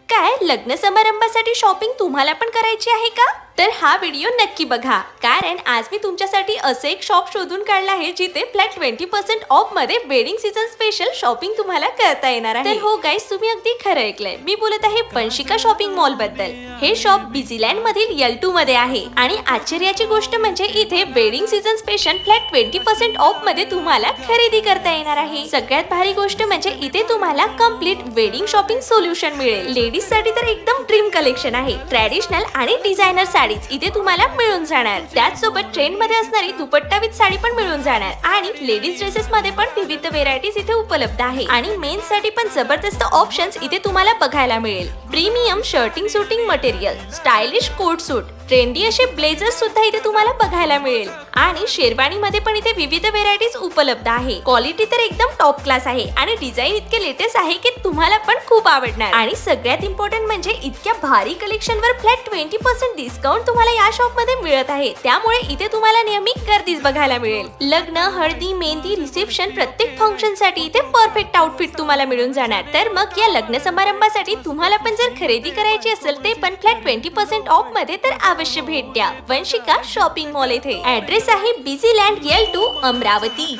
काय लग्न समारंभासाठी शॉपिंग तुम्हाला पण करायची आहे का? तर हा व्हिडिओ नक्की बघा, कारण आज मी तुमच्यासाठी असे एक शॉप शोधून काढला आहे जिथे फ्लॅट 20% ऑफ मध्ये वेडिंग सीझन स्पेशल शॉपिंग तुम्हाला करता येणार आहे. तर हो गाईस, तुम्ही अगदी खरं ऐकलंय. मी बोलत आहे वंशिका शॉपिंग मॉल बद्दल. हे शॉप बिझीलँड मधील L2 मध्ये आहे आणि आश्चर्याची गोष्ट म्हणजे इथे wedding season special flat 20% of मध्ये तुम्हाला खरेदी करता येणार आहे. सगळ्यात भारी गोष्ट म्हणजे इथे तुम्हाला कम्प्लीट वेडिंग शॉपिंग सोल्युशन मिळेल. लेडीज साठी तर एकदम ड्रीम कलेक्शन आहे. ट्रॅडिशनल आणि डिझायनर साडीज इथे तुम्हाला मिळून जाणार. त्याचसोबत ट्रेंड मध्ये असणारी दुपट्टा विथ साडी पण मिळून जाणार आणि लेडीज ड्रेसेस मध्ये पण विविध व्हेरायटीज इथे उपलब्ध आहे. आणि मेन्स साठी पण जबरदस्त ऑप्शन्स इथे तुम्हाला बघायला मिळेल. Premium shirting suiting material, stylish coat suit, trendy असे ब्लेझर्स सुद्धा इथे तुम्हाला बघायला मिळेल. आणि शेरवानी मध्ये पण इथे विविध व्हेरायटीज उपलब्ध आहे. क्वालिटी तर एकदम टॉप क्लास आहे आणि डिझाईन इतके लेटेस्ट आहे की तुम्हाला पण खूप आवडणार. आणि सगळ्यात इम्पॉर्टंट म्हणजे इतक्या भारी कलेक्शन वर फ्लॅट 20% डिस्काउंट तुम्हाला या शॉप मध्ये मिळत आहे. त्यामुळे इथे तुम्हाला नेहमी गर्दीच बघायला मिळेल. लग्न, हळदी, मेहंदी, रिसेप्शन प्रत्येक फंक्शन साठी इथे परफेक्ट आउटफिट तुम्हाला मिळून जाणार. तर मग या लग्न समारंभासाठी तुम्हाला पण जर खरेदी करायची असेल ते पण फ्लॅट 20% ऑफ मध्ये, तर अवश्य भेट द्या वंशिका शॉपिंग मॉल येथे. ऍड्रेस आहे बिझीलँड L2 अमरावती.